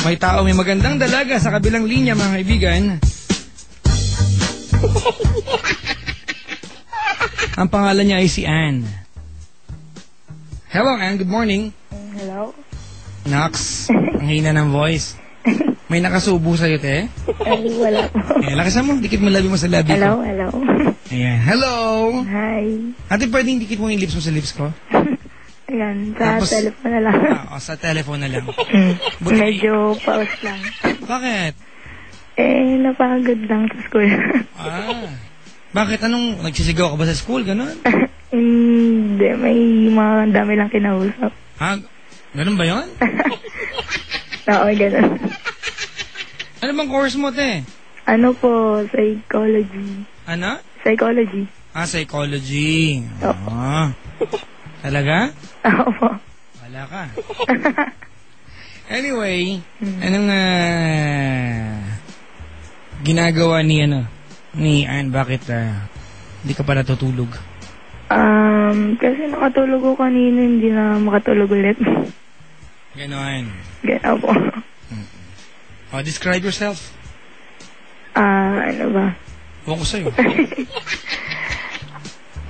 May tao, may magandang dalaga sa kabilang linya, mga kaibigan. Ang pangalan niya ay si Ann. Hello, Ann. Good morning. Hello? Nox, ang hina ng voice. May nakasubo sa'yo, te? Ay, wala po. Lakasan mo. Dikit mo labi mo sa labi Hello, ko. hello. Ayan. Hello! Hi. Ate, pwedeng dikit mo yung lips mo sa lips ko? Ayan, sa Tapos, telephone na lang. sa telephone na lang. Medyo pause lang. Bakit? Napagod lang sa school. Bakit? Anong, nagsisigaw ka ba sa school? Ganon? Hindi, may mga dami lang kinausap. Ganon ba yun? Oo, ganun. Ano bang course mo, te? Ano po, psychology. Ano? Psychology. Psychology. Talaga? Oo po. Wala ka. Anyway, anong ginagawa ni Ann? Bakit hindi ka pa natutulog? Kasi nakatulog ko kanina, hindi na makatulog ulit. Ganon. Gano'n po. Describe yourself. Ano ba? Huwag ko sa'yo.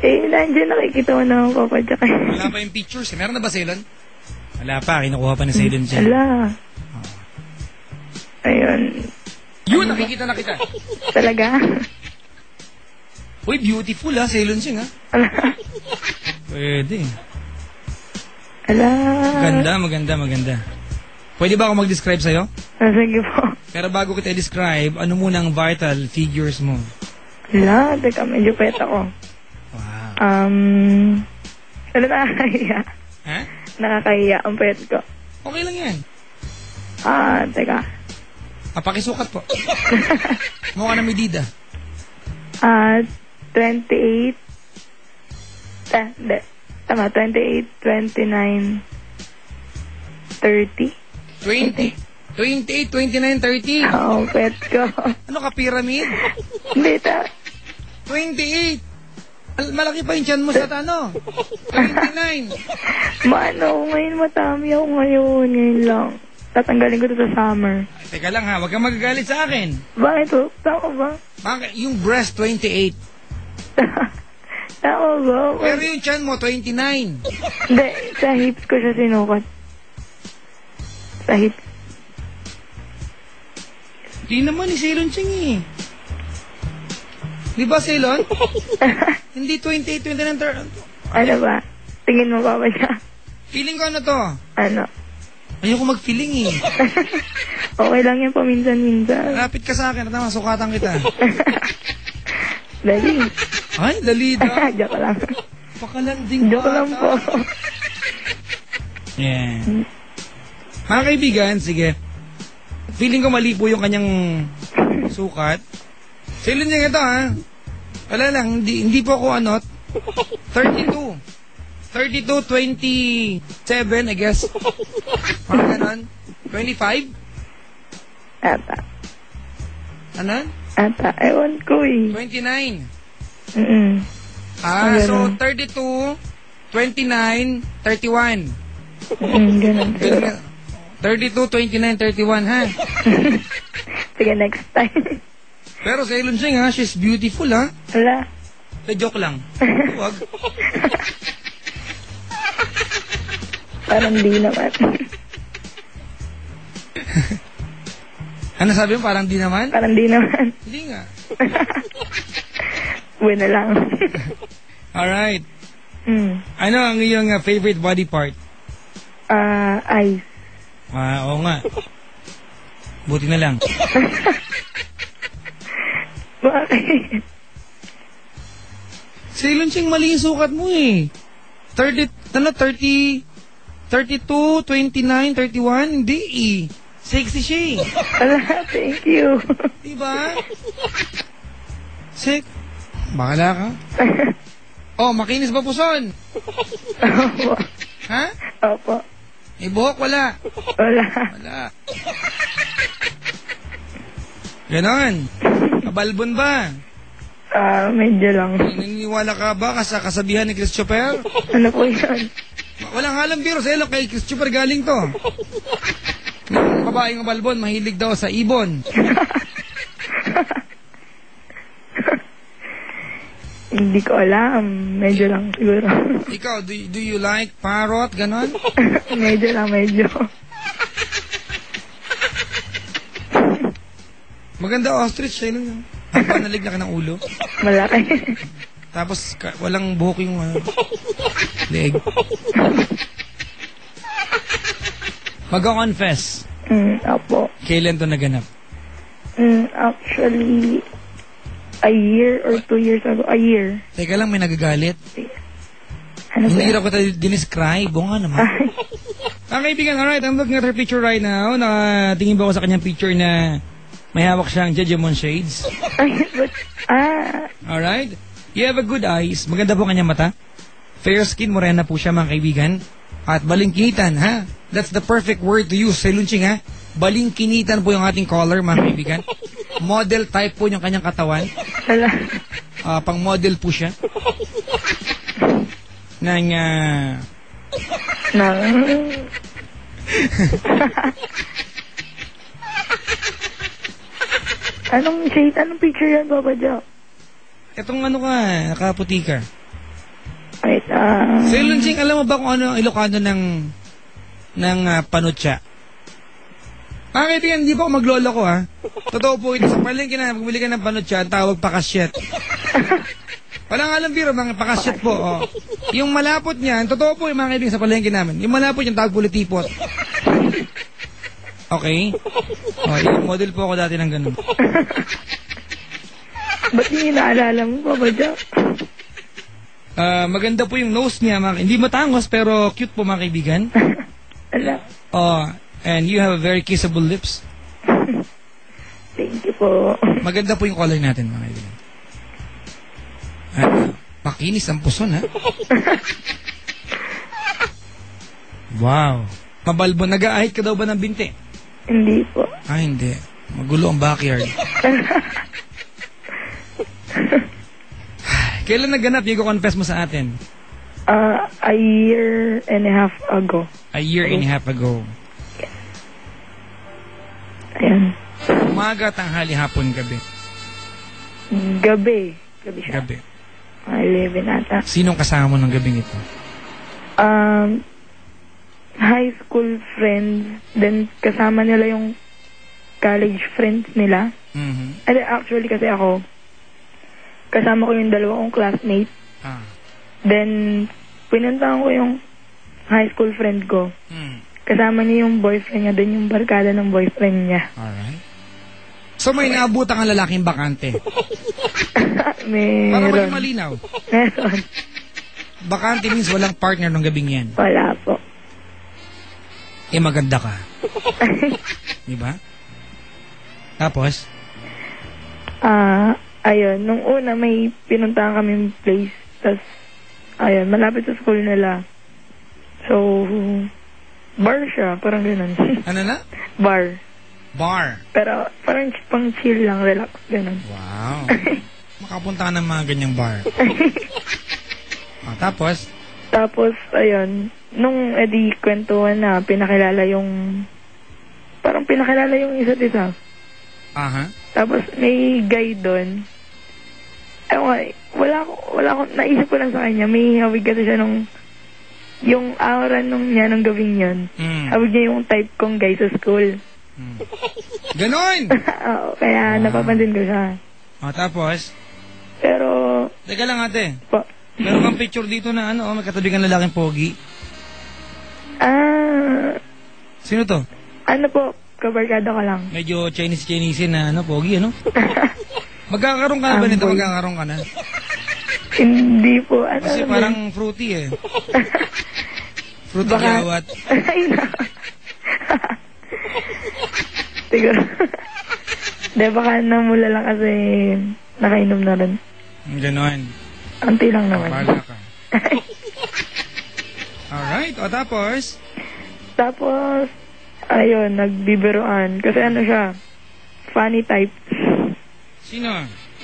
Nandiyan nakikita mo naman papadyak. Wala pa yung pictures. Meron na ba Ceylon? Wala pa. Kinukuha pa ni Ceylon dyan. Wala. Ayun. Yun, nakikita na kita. Talaga? Uy, beautiful Ceylon Sing Pwede. Ala. Maganda. Pwede ba ako mag-describe sa'yo? Sige po. Pero bago kita i-describe, ano muna ang vital figures mo? Ala, teka, medyo pet ako. Wow. Ano nakakahiya? Nakakahiya ang pet ko. Okay lang yan. Teka. Pakisukat po. Mukha na medida. 28. Tama, 28, 29, 30. 28, 29, 30. Oo, pet ko. Ano ka, pyramid? Hindi, 28. Malaki pa yung tiyan mo sa 29. Ngayon matami ako ngayon. Ngayon lang. Tatanggalin ko ito sa summer. Teka lang huwag kang magagalit sa akin. Bakit po? Tama ba? Yung breast, 28. Tama ba? Pero yung tiyan mo, 29. Hindi, sa hips ko siya sinukat. Sa hips. Di naman Ceylon Sing Di ba Ceylon? Hindi 28, 29, 30. Ano ba? Tingin mo ba siya? Feeling ko ano to? Ano? Ayoko mag-feeling Okay lang yan paminsan-minsan. Lapit ka sa akin, sukatan kita. Dali. Ay, dali daw. Joke lang. Pakalanding Joke lang po. Yeah. Mga kaibigan, sige. Feeling ko mali po yung kanyang sukat. Ceylon niya ito Wala lang, hindi po ako 32. 32, 27, I guess. Mga ganon. 25? Ata. Ano? Ata. Ewan ko 29. So 32, 29, 31. Ganun. 32, 29, 31, Sige, next time. Pero Ceylon Sing, she's beautiful, Wala. Joke lang. Huwag. Parang di naman. Ano sabi mo? Parang di naman? Parang di naman. Hindi nga. Buwan na lang. Alright. Ano ang iyong favorite body part? Eyes. Oo nga. Buti na lang. Bakit? Ceylon Sing, mali yung sukat mo 32, 29, 31, hindi Sexy siya Thank you. Diba? Bakala ka? Makinis ba puson? Opo. Opo. Buhok, wala. Ganon. Kabalbon ba? Medyo lang. Naniniwala ka ba sa kasabihan ni Christopher? Ano po yan? Walang halang biro sa kay Christopher galing to. babaeng mabalbon, mahilig daw sa ibon. Hindi ko alam. Medyo lang siguro. Ikaw, do you like parrot, ganon? Medyo lang, medyo. Maganda ostrich, sa'yo lang. Panalig na ka ng ulo. Malaki. Tapos, walang buhok yung leeg. Mag-confess. Apo. Kailan to naganap? Actually, a year or 2 years ago. A year. Teka lang, may nagagalit. Ano ba? Hindi ko tayo dinescribe. O nga naman. Ang kaibigan, alright, I'm looking at her picture right now. Nakatingin ba ako sa kanyang picture na may hawak siyang Jejemon shades? Alright. You have a good eyes. Maganda po kanyang mata. Fair skin, morena po siya, mga kaibigan. At balingkinitan, ha? That's the perfect word to use, Lunching, ha? Balingkinitan po yung ating color, mga kaibigan. Model type po yung kanyang katawan. Wala. Pang model po siya. Nang, Anong shade? Anong picture yan, Papa Joe? Itong ano ka, nakaputi ka. Wait, So, Lunching, alam mo ba kung ano ang Ilocano ng panutya? Mga kaibigan, hindi po ako maglolo ko, ha? Totoo po ito. Sa palengke na, magbili ka ng panutya, ang tawag pakasyet. Walang alam biro, mga pakasyet po. Oh. Yung malapot niyan, totoo po yung mga kaibigan sa palengke namin. Yung malapot yung tawag pulitipot. Okay? Oh, yung model po ako dati ng ganun. Ba't hindi naalala mo, Papa Joe? Maganda po yung nose niya. Hindi matangos, pero cute po, mga kaibigan. Ala. Oh, and you have a very kissable lips. Thank you po. Maganda po yung color natin, mga kaibigan. Makinis ang puson, ha? Wow. Mabalbon. Nag-aahit ka daw ba ng binti? Hindi po. Hindi. Magulo ang backyard. Kailan naganap yung confess mo sa atin? A year and a half ago. A year and a half ago. Yes. Ayan. Umaga, tanghali, hapon, gabi. Gabi. Gabi siya. Gabi. 11 ata. Sinong kasama mo ng gabing ito? High school friends. Then kasama nila yung college friends nila. Mm-hmm. Actually kasi ako, kasama ko yung dalawa kong classmate. Then, pinuntahan ko yung high school friend ko. Kasama niya yung boyfriend niya, then yung barkada ng boyfriend niya. Alright. So may naabutan kang lalaking bakante? Meron. Para maging malinaw. Meron. Bakante means walang partner ng gabing yan. Wala po. Maganda ka. Diba? Tapos? Ayun, nung una may pinuntahan kami place, tas ayun, malapit sa school nila. So, bar siya, parang ganun. Ano na? Bar. Bar. Pero parang pang chill lang, relax, ganun. Wow. Makapunta ka ng mga ganyang bar. Tapos? Tapos, ayun, nung kwentuhan na, pinakilala yung isa't isa. Aha. Tapos, may guy doon. Wala ko, naisip ko lang sa kanya, may hawig kasi siya yung aura nung gabing yun. Hawig niya yung type kong guy sa school. Ganon! Oo, kaya napapansin ko siya. Tapos? Pero... Teka lang ate. Po. Meron kang picture dito na may katabi kang lalaking pogi. Sino to? Ano po, kabarkada ko lang. Medyo Chinese na pogi, ano? Magkakaroon ka na ba nito? Magkakaroon ka na? Hindi po. Kasi parang fruity Fruity gawat. Ay, na. Siguro. Di, baka namula lang kasi nakainom na rin. Ganon. Anti lang naman. Pala ka. Alright, tapos? Tapos, ayun, nagbibiruan. Kasi ano siya, funny type. Sino?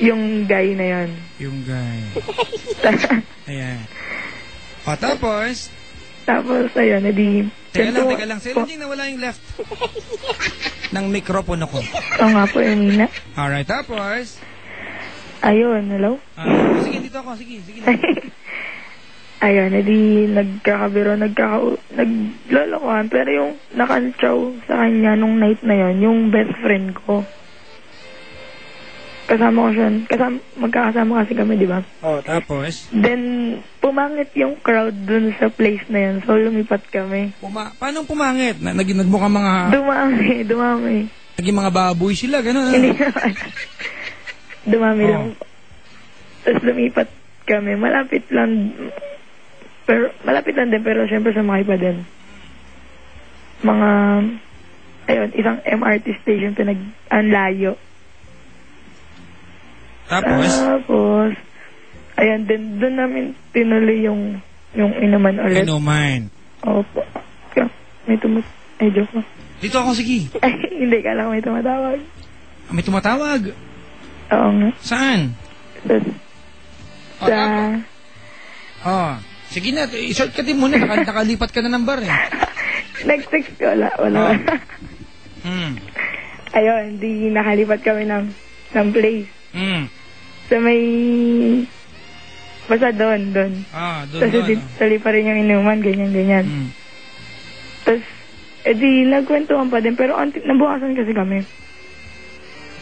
Yung guy na yan. Yung guy. Ayan. Tapos? Tapos, ayun, edi... Teka lang. Celine Jing, nawala yung left ng mikropono ko. Oo nga po, Emina. Alright, tapos? Ayun, hello? Sige, dito ako. Sige. Ayun, edi nagkakabiro, naglolokohan. Pero yung nakantsaw sa kanya nung night na yon, yung best friend ko. Kasama ko siya. Magkakasama kasi kami, di ba? Tapos? Then, pumangit yung crowd dun sa place na yun. So, lumipat kami. Paano pumangit? Nagmukha mga... Dumami. Naging mga baboy sila, gano'n. Hindi naman. Dumami lang. Tapos lumipat kami. Malapit lang din, pero syempre sumakay pa din. Isang MRT station ang layo. Tapos, ayun, doon namin tinuloy yung inuman ulit. Inuman. Opo. Joke mo. Dito ako, sige. Ay, hindi, kala ko may tumatawag. May tumatawag? Oo nga. Saan? Sige na, i-shortcutin muna, nakalipat ka na ng bar eh. Nag-text ko, wala. Ayun, di nakalipat kami ng place. So may... Basta doon. Doon. Tapos tuloy pa rin yung inuman, ganyan. Tapos, edi nagkwentuhan pa din, pero nabukasan kasi kami.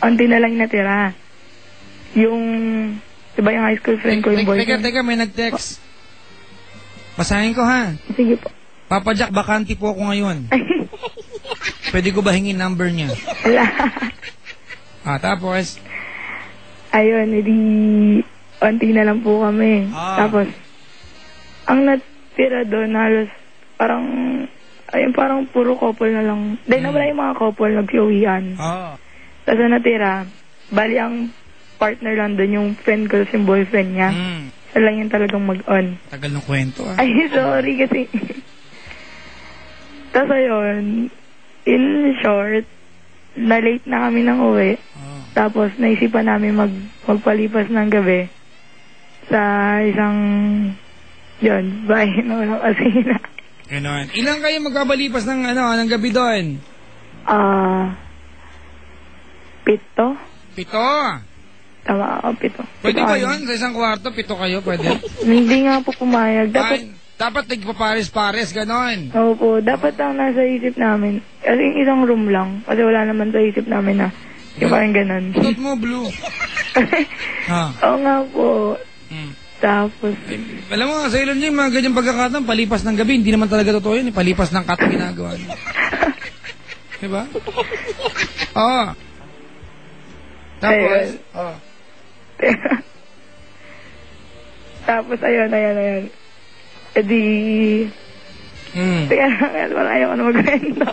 Unti na lang natira. Yung... Diba yung high school friend ko, yung boyfriend? Teka, may nag-text. Basahin ko ha. Sige po. Papa Jack, bakante po ako ngayon. Pwede ko ba hingin number niya? Wala. Tapos? Ayun, edi onti na lang po kami. Tapos, ang natira doon, halos parang puro couple na lang. Dahil nawala yung mga couple, nag-uwian. Tapos natira, bali ang partner lang doon, yung friend ko, yung boyfriend niya. Siya lang yung talagang mag-on. Tagal ng kwento Ay, sorry kasi. Tapos ayun, in short, na-late na kami ng uwi. Tapos naisipan namin magpalipas ng gabi sa isang bahay na walang asina. Ganon. Ilang kayo magpapalipas ng gabi doon? 7. 7? Tama ako, 7. Pwede ba yun? Sa isang kwarto, 7 kayo? Pwede? Hindi nga po pumayag. Dapat nagpapares-pares, ganon. Opo, dapat ang nasa isip namin. Kasi yung isang room lang. Kasi wala naman sa isip namin na yung parang ganon. Tutot mo, Blue. Oo nga po. Tapos... alam mo, sa ilan yung mga ganyang pagkakataon, palipas ng gabi, hindi naman talaga totoo yun. Palipas ng kat ginagawa niyo. Diba? Tapos? Tapos, ayun. E di... Teka lang, wala ayaw ko na mag-kwento.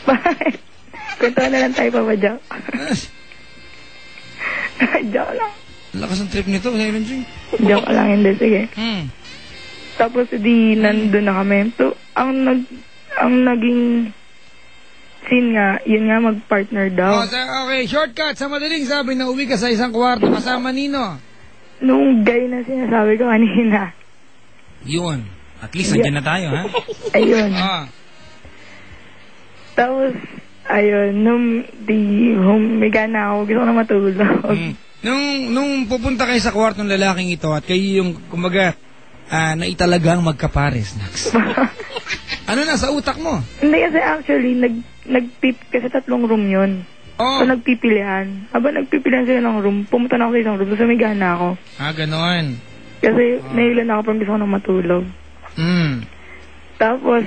Bakit? Kwento na lang tayo, Papa Jack. Joke lang. Lakas ng trip nito, sa Ilan Jing. Joke lang, hindi. Sige. Tapos, di nandun na kami. So, ang naging scene nga, yun nga, mag-partner daw. Okay, shortcut. Sa madaling sabi na uwi ka sa isang kwarto kasama nino. Nung guy na sinasabi ko kanina. Yun. At least, nandiyan na tayo, ha? Ayun. Tapos, ayun, nung humiga na ako, gusto ko na matulog. Nung pupunta kayo sa kwartong lalaking ito at kayo yung, kumbaga, naitalagang magkapares, Nax. Ano na sa utak mo? Hindi kasi actually, kasi 3 room yun. So nagpipilihan. Habang nagpipilihan sila ng room, pumunta na ako sa isang room, so sumigahan na ako. Ganon. Kasi nahilan ako parang gusto ko na matulog. Tapos,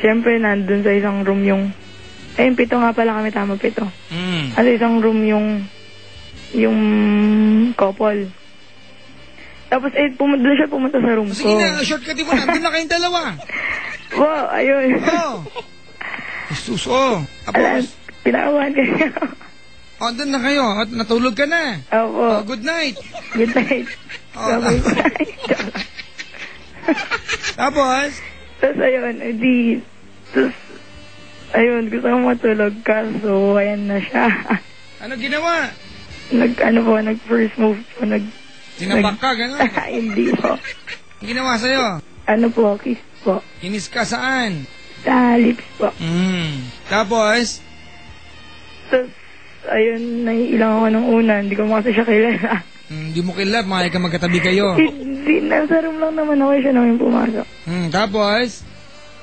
siyempre nandun sa isang room yung, 7 nga pala kami, tama 7. At isang room yung couple. Tapos, doon siya pumunta sa room ko. Sige na, shortcutin mo na. Doon na kayong dalawa. Wow, ayun. Jesus, Tapos, pinakawan ka niya. Doon na kayo. At natulog ka na. Opo. Good night. Good night. Tapos? Tapos, ayun, gusto ko matulog ka. So, ayan na siya. Ano ginawa? Nag-first move po, Tinabak ka, gano'n. Hindi po. Ang ginawa sa'yo? Ano po, kiss po. Kinis ka saan? Sa lips po. Tapos? Tapos, ayun, naiilang ako ng una. Hindi ko kasi siya kilala. Hindi mo kilala, makaya ka magkatabi kayo. Hindi, nasa room lang naman ako. Siya naman pumasok. Tapos?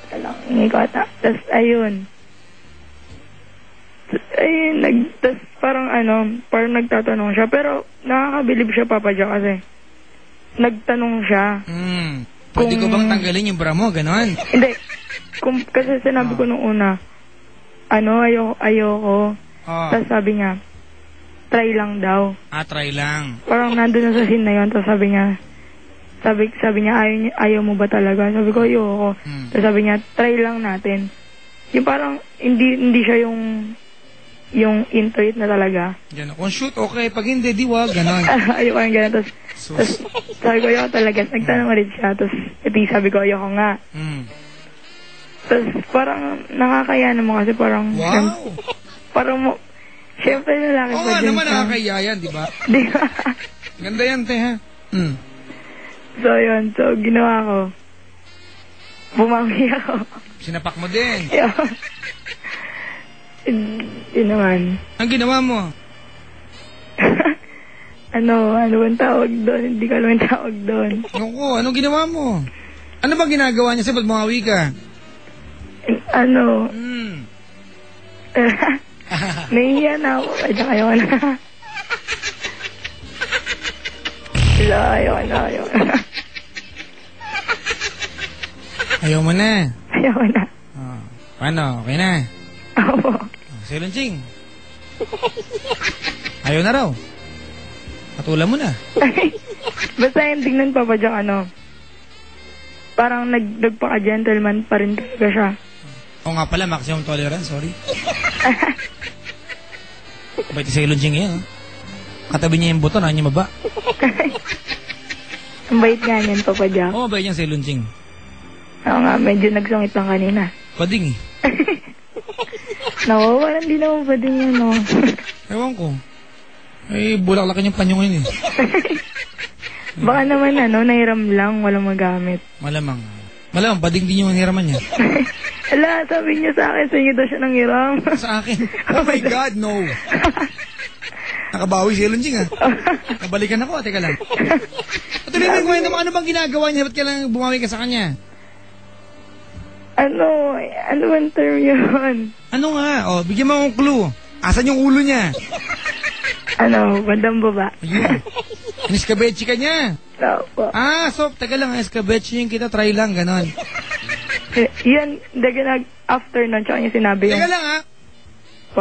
Talang ngikota. Tapos, ayun. Tapos parang parang nagtatanong siya. Pero nakakabilib siya, Papa Jack, kasi nagtanong siya. Pwede ko bang tanggalin yung bra mo, ganon? Hindi. Kasi sinabi ko nung una, ayoko. Tapos sabi niya, try lang daw. Try lang. Parang nandun na sa scene na yun. Tapos sabi niya, ayaw mo ba talaga? Sabi ko, ayoko. Tapos sabi niya, try lang natin. Yung parang, hindi siya yung into it na talaga. Gano'n. Kung shoot, okay. Pag hindi, di wag. Gano'n. Ayoko yung gano'n. Tapos sabi ko, ayoko talaga. Nagtanong ulit siya. Tapos sabi ko, ayoko nga. Tapos parang nakakaya naman kasi parang... Wow! Parang siyempre lalaki pa nga dyan. Naman nakakaya yan, di ba? Di ba? Ganda yan, te, ha? So, yun. So, ginawa ko. Bumami ako. Sinapak mo din. Yun naman. Ang ginawa mo? Ano bang tawag doon? Hindi ko alam ang tawag doon. Anong ginawa mo? Ano ba ginagawa niya sa ba't bumawi ka? Nahihiya na ako. Ayaw na. Ayaw na. Ayaw mo na? Ayaw na. Paano? Okay na? Opo. Silunching. Ayaw na raw. Patulan mo na. Basta ending nun, Papa Jack, parang nagpaka-gentleman pa rin talaga siya. Oo nga pala, maximum tolerance, sorry. Bait si Silunching ngayon, katabi niya yung buto, niya baba. Ang bait nga niyan, Papa Jack. Oo, bait niyan Silunching. Oo nga, medyo nagsungit lang kanina. Pading eh. Naku, parang di naman pading yun, no? Ewan ko. Bulaklakan yung panyo ngayon eh. Baka naman nahiram lang, walang magamit. Malamang, pading din yung hiraman niya. Ala, sabi niya sa akin, sa inyo daw siya nanghiram. Sa akin? Oh my God, no. Nakabawi si Silunching, ha? Nabalikan ako, teka lang. Patuloy mo yung ano bang ginagawa niya? Ba't kailangan bumawi ka sa kanya? Ano bang term yun? Ano nga? Bigyan mo akong clue. Asan yung ulo niya? Bandang baba. Ayun. Niskabechi ka niya. Opo. So, teka lang, escabechi yung kita, try lang, ganon. Yan, after nun, tsaka niya sinabi yung... Teka lang, ha?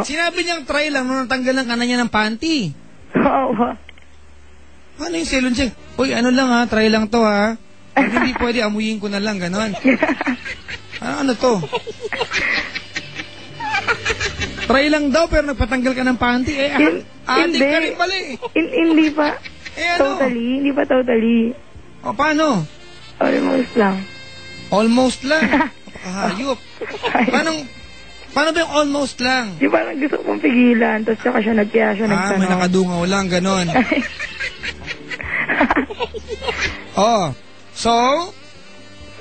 Sinabi niyang try lang nung natanggalan ka na niya ng panty. Oo. Ano yung Silunching? Uy, ano lang ha, try lang to ha. Pag hindi pwede, amuyin ko na lang, ganon. Ano to? Try lang daw, pero nagpatanggal ka ng panty. Adik ka rin pala eh. Hindi pa. Ano? Hindi pa totally. Paano? Almost lang. Almost lang? Napakahayop. Paano ba yung almost lang? Di ba gusto kong pigilan, tapos saka siya nagtanong. May nakadungaw lang, ganon. So?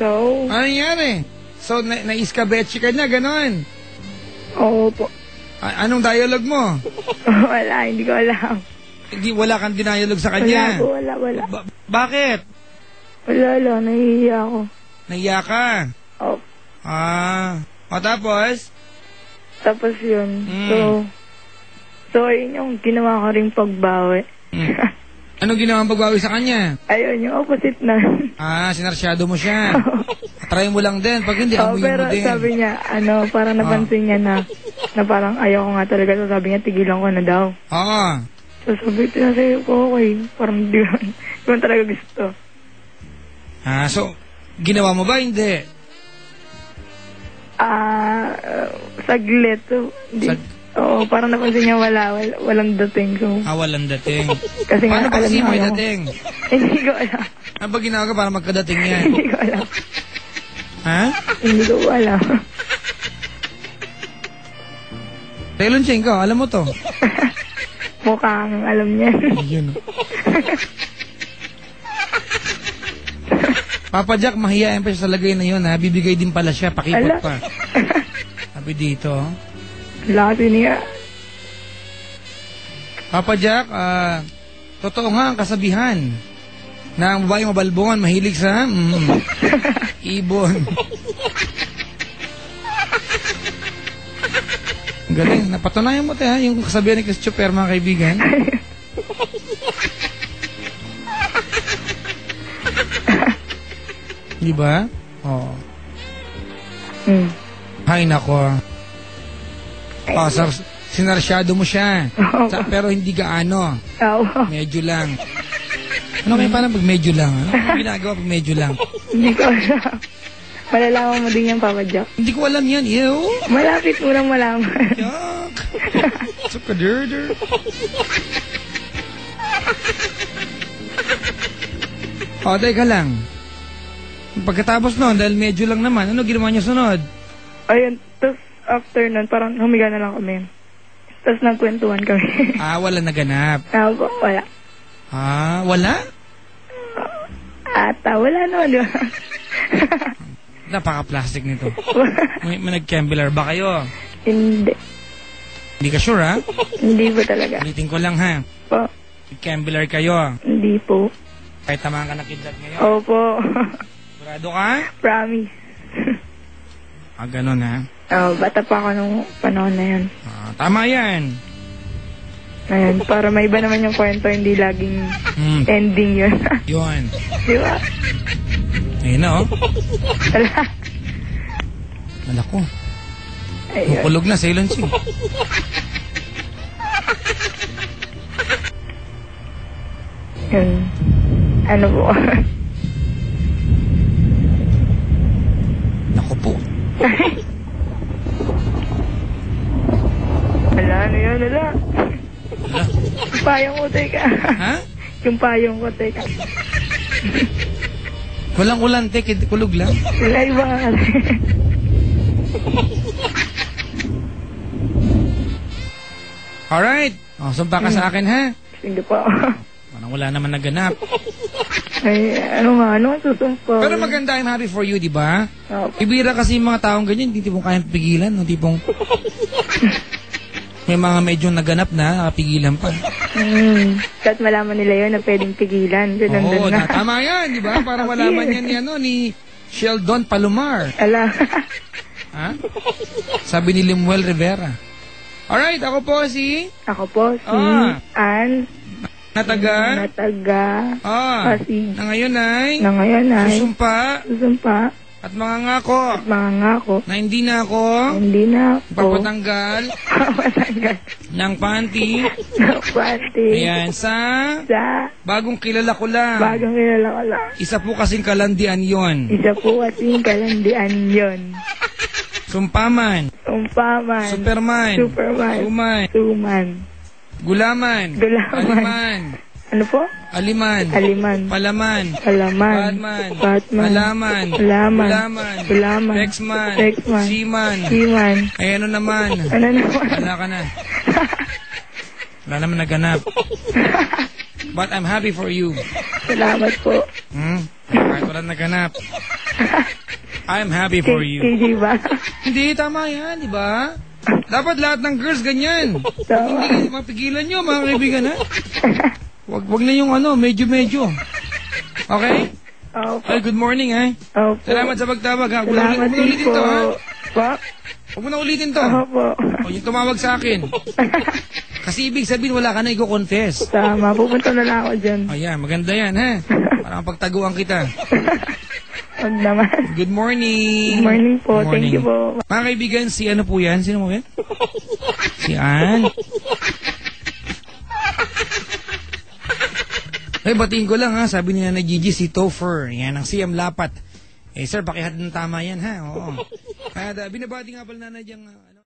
Ano nangyari? So, na-iskabechi ka niya, ganon? Oo po. Anong dialogue mo? Wala, hindi ko alam. Wala kang dinayalog sa kanya? Wala. Bakit? Wala, nahihiya ako. Nahiya ka? Oo. Tapos? Tapos yun. So, yun yung ginawa ko rin pagbawi. Anong ginawa ang pagbawi sa kanya? Ayun, yung opposite na. Sinarsyado mo siya. Try mo lang din. Pag hindi, amuyin mo din. Pero sabi niya, parang napansin niya na parang ayaw ko nga talaga. So sabi niya, tigilan ko na daw. So sabi ko, sa'yo ko, okay. Parang di man talaga gusto. So, ginawa mo ba? Hindi. Saglit. Oo, parang napansin niya walang dating. So, walang dating. Kasi paano ba kasi may dating? Hindi ko alam. Ano ba ginawa ka para magkadating yan? Hindi ko alam. Hindi ko alam. Silunching ko, alam mo to? Mukhang alam niya. Yun. Papa Jack, mahihain pa siya sa lagay na yun, ha? Bibigay din pala siya, pakipot Ala. pa. Sabi dito. Lati niya. Papa Jack, totoo nga ang kasabihan na ang babaeng mabalbongan mahilig sa ibon. Galing, napatunayan mo ha, yung kasabihan ni Chris Chuper, mga kaibigan. Di ba? Oo. Hay nako. Sinarsyado mo siya. Pero hindi gaano. Medyo lang. Ano kayo paano pag medyo lang? Ano ginagawa pag medyo lang? Hindi ko alam. Malalaman mo din yan, Papa Jack. Hindi ko alam yan. Ew. Malapit mo lang malaman. Yuck. Sukadurder. O, teka lang. Pagkatapos nun, dahil medyo lang naman, ano ginawa niya sunod? Ayun, tapos after nun, parang humiga na lang kami. Tapos nagkwentuhan kami. Wala naganap. Wala. Wala? Wala naman, di ba? Napaka-plastic nito. May nag-Kembler ba kayo? Hindi. Hindi ka sure, ha? Hindi po talaga. Ulitin ko lang, ha? Po. Kembler kayo. Hindi po. Kahit tamahan ka na kidlat ngayon? Opo. Sigurado ka? Promise. Ganun, ha? Bata pa ako nung panahon na yun. Tama yan. Ayan, para may iba naman yung kwento, hindi laging ending yun. Yun. Di ba? Ayun na, oh. Wala. Wala ko. Ayun. Mukulog na, Ceylon Sea. Yun. Ano po? Naku po. Wala, ano yun, wala. Wala. Yung payong ko, teka. Ha? Yung payong ko, teka. Walang ulante, kulog lang. Wala iba ka kasi. Alright. Sumpa ka sa akin, ha? Hindi po. Parang wala naman naganap. Ay, ano ang susumpa? Pero maganda, I'm happy for you, di ba? Opo. Ibira kasi yung mga taong ganyan, hindi tipong kayang pigilan, no? Tipong may mga medyo naganap na, nakapigilan pa. Kahit malaman nila yun na pwedeng pigilan. Oo, tama yan, di ba? Para malaman yan ni Sheldon Palomar. Ala. Ha? Sabi ni Limuel Rivera. Alright, ako po si Ann. Nataga. Pasig. Na ngayon ay. Susumpa. At mga ngako. Na hindi na ako. Papatanggal. Ng panty. Ayan, sa. Bagong kilala ko lang. Isa po kasing kalandian yon. Sumpaman. Superman. Suman. Gulaman. Aliman. Ano po? Aliman. Palaman. Batman. Alaman. Gulaman. Pexman. Seaman. Ay, ano naman? Wala ka na. Wala naman naganap. But I'm happy for you. Salamat po. Kahit wala naganap. I'm happy for you. KJ ba? Hindi, tama yan, di ba? Dapat lahat ng girls ganyan. Hindi mapigilan nyo, mga kaibigan, ha? Wag na yung medyo-medyo. Okay? Opo. Ay, good morning, ha? Opo. Salamat sa pagtawag, ha? Huwag mo na ulitin to, ha? Huwag mo na ulitin to. Opo. O, yung tumawag sa akin. Kasi ibig sabihin, wala ka na i-confess. Tama, pupunta na lang ako dyan. Ayan, maganda yan, ha? Parang pagtaguan kita. Huwag naman. Good morning. Good morning po. Good morning. Thank you po. Mga kaibigan, si ano po yan? Sino mo yan? Si Ann. Ay, batiin ko lang, ha? Sabi niya na Gigi, si Topher. Yan, ang siyam lapat. Sir, pakihad ng tama yan, ha? Oo. Kaya binabati nga pala na dyang...